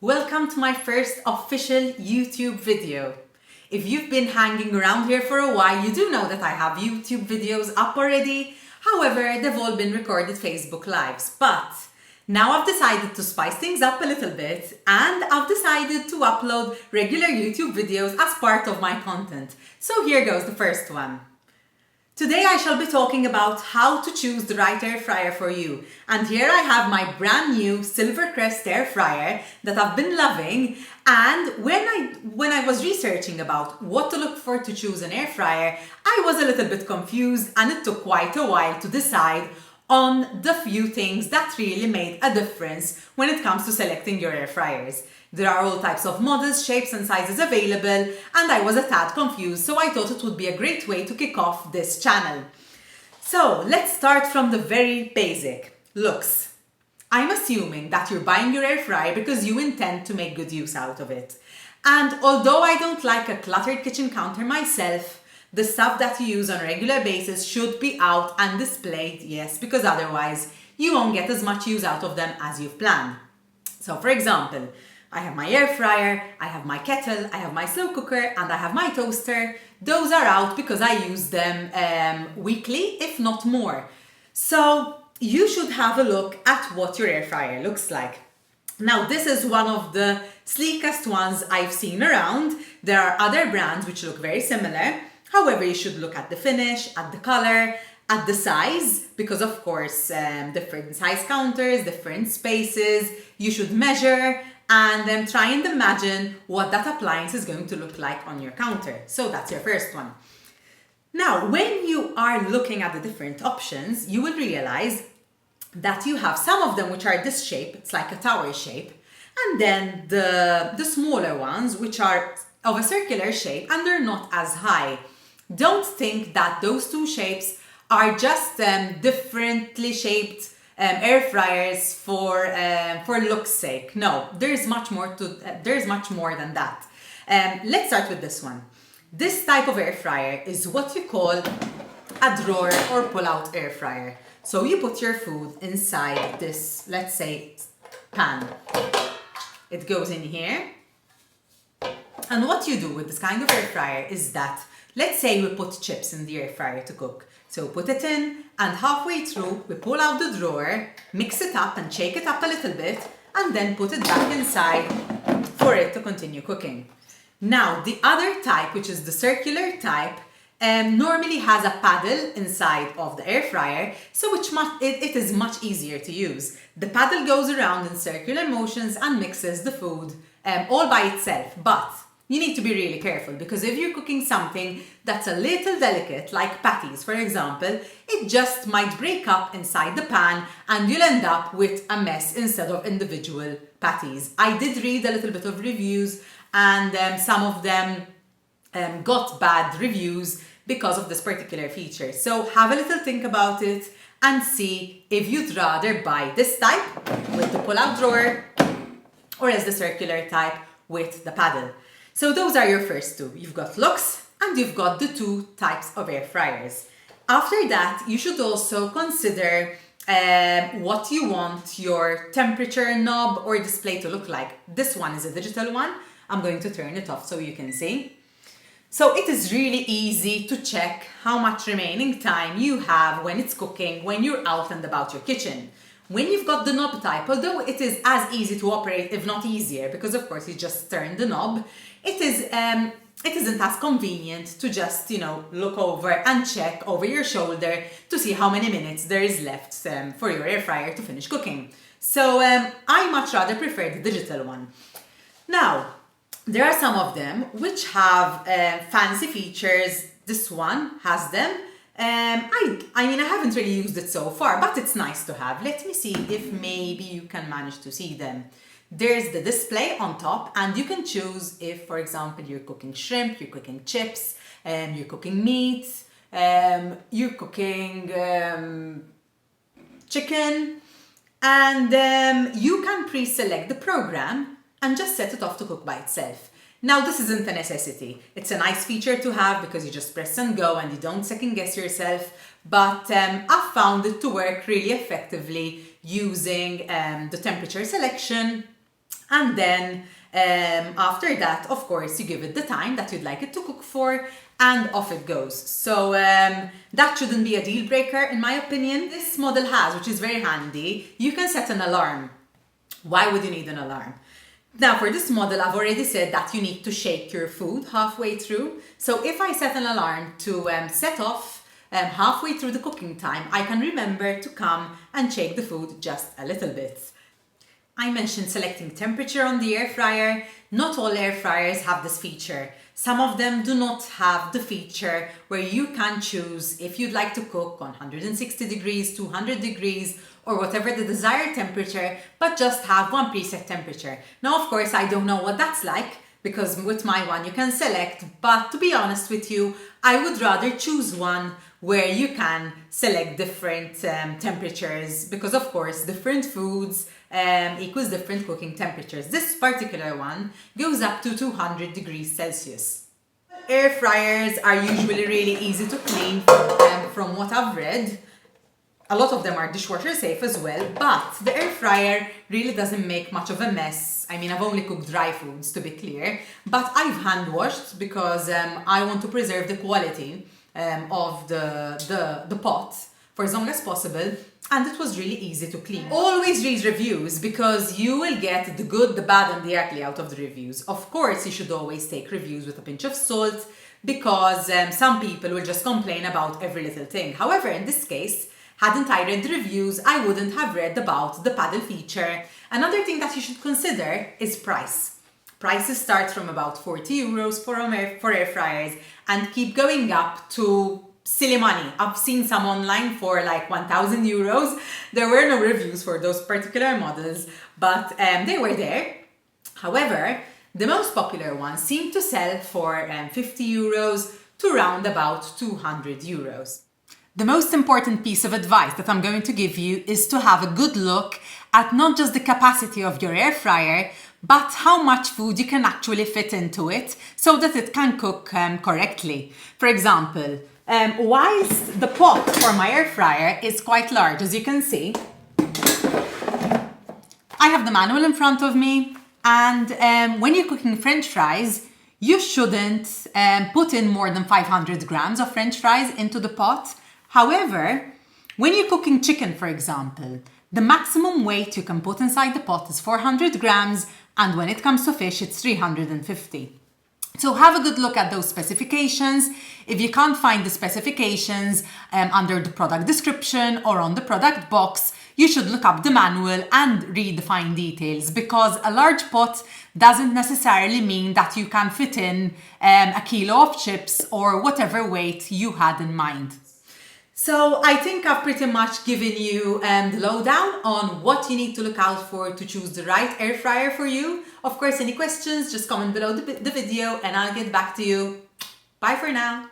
Welcome to my first official YouTube video. If you've been hanging around here for a while, you do know that I have YouTube videos up already. However, they've all been recorded Facebook Lives. But now I've decided to spice things up a little bit and I've decided to upload regular YouTube videos as part of my content. So here goes the first one. Today I shall be talking about how to choose the right air fryer for you. And here I have my brand new Silvercrest air fryer that I've been loving. And when I was researching about what to look for to choose an air fryer, I was a little bit confused and it took quite a while to decide on the few things that really made a difference when it comes to selecting your air fryers. There are all types of models, shapes and sizes available, and I was a tad confused, so I thought it would be a great way to kick off this channel. So let's start from the very basic. Looks. I'm assuming that you're buying your air fryer because you intend to make good use out of it. And although I don't like a cluttered kitchen counter myself, the stuff that you use on a regular basis should be out and displayed, yes, because otherwise you won't get as much use out of them as you've planned. So for example, I have my air fryer, I have my kettle, I have my slow cooker, and I have my toaster. Those are out because I use them weekly, if not more. So you should have a look at what your air fryer looks like. Now, this is one of the sleekest ones I've seen around. There are other brands which look very similar. However, you should look at the finish, at the color, at the size, because of course, different size counters, different spaces. You should measure and then try and imagine what that appliance is going to look like on your counter. So that's your first one. Now, when you are looking at the different options, you will realize that you have some of them which are this shape, it's like a tower shape, and then the smaller ones which are of a circular shape and they're not as high. Don't think that those two shapes are just differently shaped air fryers for looks sake. No, there's much more than that. Let's start with this one. This type of air fryer is what you call a drawer or pull-out air fryer. So you put your food inside this, let's say, pan. It goes in here. And what you do with this kind of air fryer is that, let's say we put chips in the air fryer to cook. So put it in and halfway through we pull out the drawer, mix it up and shake it up a little bit and then put it back inside for it to continue cooking. Now the other type, which is the circular type, normally has a paddle inside of the air fryer, so it is much easier to use. The paddle goes around in circular motions and mixes the food all by itself, but you need to be really careful because if you're cooking something that's a little delicate, like patties, for example, it just might break up inside the pan and you'll end up with a mess instead of individual patties. I did read a little bit of reviews and some of them got bad reviews because of this particular feature. So have a little think about it and see if you'd rather buy this type with the pull-out drawer or as the circular type with the paddle. So those are your first two. You've got looks and you've got the two types of air fryers. After that, you should also consider what you want your temperature knob or display to look like. This one is a digital one. I'm going to turn it off so you can see. So it is really easy to check how much remaining time you have when it's cooking, when you're out and about your kitchen. When you've got the knob type, although it is as easy to operate, if not easier, because of course you just turn the knob, it isn't as convenient to just, look over and check over your shoulder to see how many minutes there is left for your air fryer to finish cooking. So I much rather prefer the digital one. Now, there are some of them which have fancy features. This one has them. I haven't really used it so far, but it's nice to have. Let me see if maybe you can manage to see them. There's the display on top and you can choose if, for example, you're cooking shrimp, you're cooking chips, you're cooking meat, you're cooking chicken, and you can pre-select the program and just set it off to cook by itself. Now, this isn't a necessity. It's a nice feature to have because you just press and go and you don't second guess yourself. But I've found it to work really effectively using the temperature selection And then after that, of course, you give it the time that you'd like it to cook for, and off it goes. So that shouldn't be a deal breaker in my opinion. This model has, which is very handy, you can set an alarm. Why would you need an alarm? Now for this model, I've already said that you need to shake your food halfway through. So if I set an alarm to set off halfway through the cooking time, I can remember to come and shake the food just a little bit. I mentioned selecting temperature on the air fryer. Not all air fryers have this feature. Some of them do not have the feature where you can choose if you'd like to cook on 160 degrees, 200 degrees, or whatever the desired temperature, but just have one preset temperature. Now, of course, I don't know what that's like, because with my one you can select, but to be honest with you, I would rather choose one where you can select different temperatures, because of course different foods equals different cooking temperatures. This particular one goes up to 200 degrees Celsius. Air fryers are usually really easy to clean from what I've read. A lot of them are dishwasher safe as well, but the air fryer really doesn't make much of a mess. I mean, I've only cooked dry foods, to be clear, but I've hand washed because I want to preserve the quality of the pot for as long as possible, and it was really easy to clean. Always read reviews, because you will get the good, the bad and the ugly out of the reviews. Of course, you should always take reviews with a pinch of salt, because some people will just complain about every little thing. However, in this case, hadn't I read the reviews, I wouldn't have read about the paddle feature. Another thing that you should consider is price. Prices start from about 40 euros for air fryers and keep going up to silly money. I've seen some online for like 1,000 euros. There were no reviews for those particular models, but they were there. However, the most popular ones seem to sell for 50 euros to round about 200 euros. The most important piece of advice that I'm going to give you is to have a good look at not just the capacity of your air fryer, but how much food you can actually fit into it so that it can cook correctly. For example, whilst the pot for my air fryer is quite large, as you can see, I have the manual in front of me, and when you're cooking French fries, you shouldn't put in more than 500 grams of French fries into the pot. However, when you're cooking chicken, for example, the maximum weight you can put inside the pot is 400 grams, and when it comes to fish, it's 350. So have a good look at those specifications. If you can't find the specifications under the product description or on the product box, you should look up the manual and read the fine details, because a large pot doesn't necessarily mean that you can fit in a kilo of chips or whatever weight you had in mind. So I think I've pretty much given you the lowdown on what you need to look out for to choose the right air fryer for you. Of course, any questions, just comment below the video and I'll get back to you. Bye for now.